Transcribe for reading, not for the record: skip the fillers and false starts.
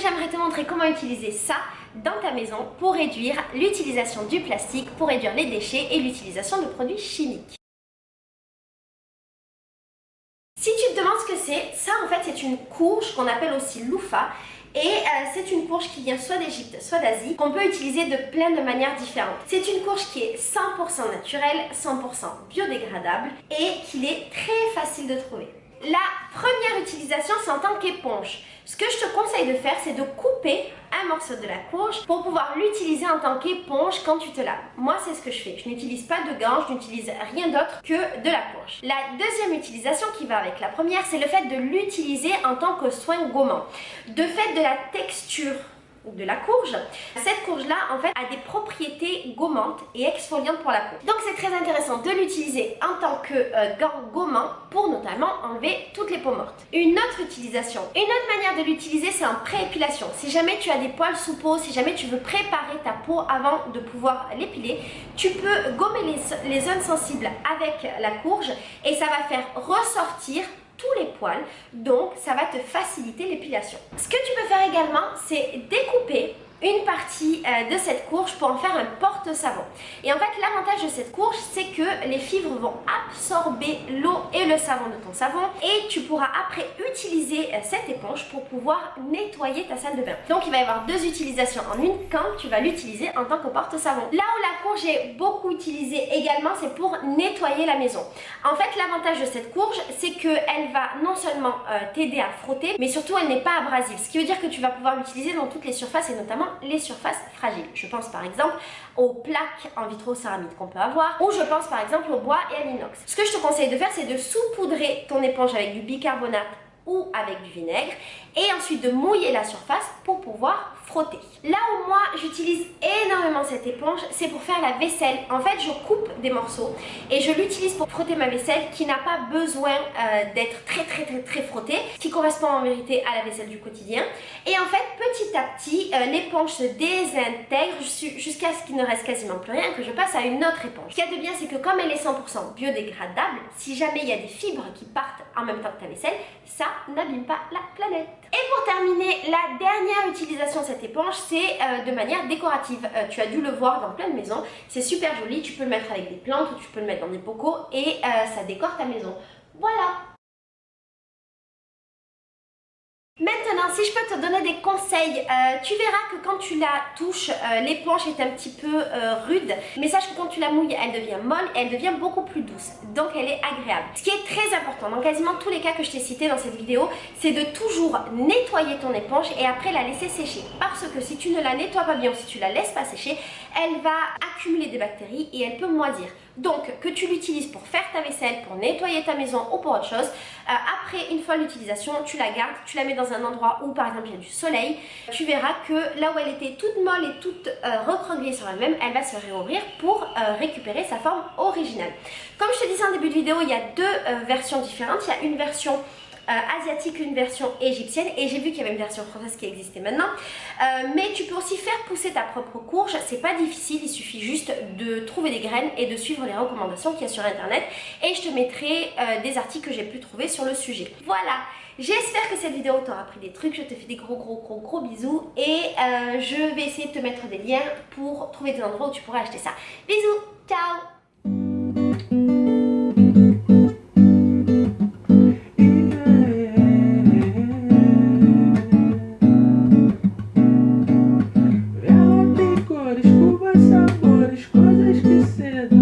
j'aimerais te montrer comment utiliser ça dans ta maison pour réduire l'utilisation du plastique, pour réduire les déchets et l'utilisation de produits chimiques. Si tu te demandes ce que c'est, ça en fait c'est une courge qu'on appelle aussi louffa. Et c'est une courge qui vient soit d'Égypte, soit d'Asie, qu'on peut utiliser de plein de manières différentes. C'est une courge qui est 100% naturelle, 100% biodégradable et qu'il est très facile de trouver. La première utilisation, c'est en tant qu'éponge. Ce que je te conseille de faire, c'est de couper un morceau de la courge pour pouvoir l'utiliser en tant qu'éponge quand tu te laves. Moi, c'est ce que je fais. Je n'utilise pas de gants, je n'utilise rien d'autre que de la courge. La deuxième utilisation qui va avec la première, c'est le fait de l'utiliser en tant que soin gommant. De fait de la texture de la courge, cette courge là en fait a des propriétés gommantes et exfoliantes pour la peau. Donc c'est très intéressant de l'utiliser en tant que gant gommant pour notamment enlever toutes les peaux mortes. Une autre utilisation, une autre manière de l'utiliser, c'est en pré-épilation. Si jamais tu as des poils sous peau, si jamais tu veux préparer ta peau avant de pouvoir l'épiler, tu peux gommer les zones sensibles avec la courge et ça va faire ressortir tous les poils, donc ça va te faciliter l'épilation. Ce que tu peux faire également, c'est découper une partie de cette courge pour en faire un porte-savon. Et en fait, l'avantage de cette courge, c'est que les fibres vont absorber l'eau et le savon de ton savon et tu pourras après utiliser cette éponge pour pouvoir nettoyer ta salle de bain. Donc il va y avoir deux utilisations en une quand tu vas l'utiliser en tant que porte-savon. Là où la courge est beaucoup utilisée également, c'est pour nettoyer la maison. En fait, l'avantage de cette courge, c'est qu'elle va non seulement t'aider à frotter, mais surtout elle n'est pas abrasive. Ce qui veut dire que tu vas pouvoir l'utiliser dans toutes les surfaces et notamment les surfaces fragiles. Je pense par exemple aux plaques en vitrocéramide qu'on peut avoir, ou je pense par exemple au bois et à l'inox. Ce que je te conseille de faire, c'est de saupoudrer ton éponge avec du bicarbonate ou avec du vinaigre et ensuite de mouiller la surface pour pouvoir frotter. Là où moi j'utilise énormément cette éponge, c'est pour faire la vaisselle. En fait, je coupe des morceaux et je l'utilise pour frotter ma vaisselle qui n'a pas besoin d'être très frottée, qui correspond en vérité à la vaisselle du quotidien. Et en fait, petit à petit, l'éponge se désintègre jusqu'à ce qu'il ne reste quasiment plus rien, que je passe à une autre éponge. Ce qu'il y a de bien, c'est que comme elle est 100% biodégradable, si jamais il y a des fibres qui partent en même temps que ta vaisselle, ça n'abîme pas la planète. Et pour terminer, la dernière utilisation de cette éponge, c'est de manière décorative. Tu as dû le voir dans plein de maisons, c'est super joli, tu peux le mettre avec des plantes ou tu peux le mettre dans des bocaux et ça décore ta maison. Voilà! Maintenant, si je peux te donner des conseils, tu verras que quand tu la touches, l'éponge est un petit peu rude, mais sache que quand tu la mouilles, elle devient molle et elle devient beaucoup plus douce, donc elle est agréable. Ce qui est très important dans quasiment tous les cas que je t'ai cités dans cette vidéo, c'est de toujours nettoyer ton éponge et après la laisser sécher, parce que si tu ne la nettoies pas bien ou si tu la laisses pas sécher, elle va accumuler des bactéries et elle peut moisir. Donc que tu l'utilises pour faire ta vaisselle, pour nettoyer ta maison ou pour autre chose, après une fois l'utilisation, tu la gardes, tu la mets dans un endroit où par exemple il y a du soleil, tu verras que là où elle était toute molle et toute recroquevillée sur elle-même, elle va se réouvrir pour récupérer sa forme originale. Comme je te disais en début de vidéo, il y a deux versions différentes. Il y a une version asiatique, une version égyptienne et j'ai vu qu'il y avait une version française qui existait maintenant, mais tu peux aussi faire pousser ta propre courge, c'est pas difficile, il suffit juste de trouver des graines et de suivre les recommandations qu'il y a sur internet et je te mettrai des articles que j'ai pu trouver sur le sujet. Voilà, j'espère que cette vidéo t'aura appris des trucs, je te fais des gros bisous et je vais essayer de te mettre des liens pour trouver des endroits où tu pourras acheter ça. Bisous, ciao. Ela tem cores, curvas, sabores, coisas que seduzem.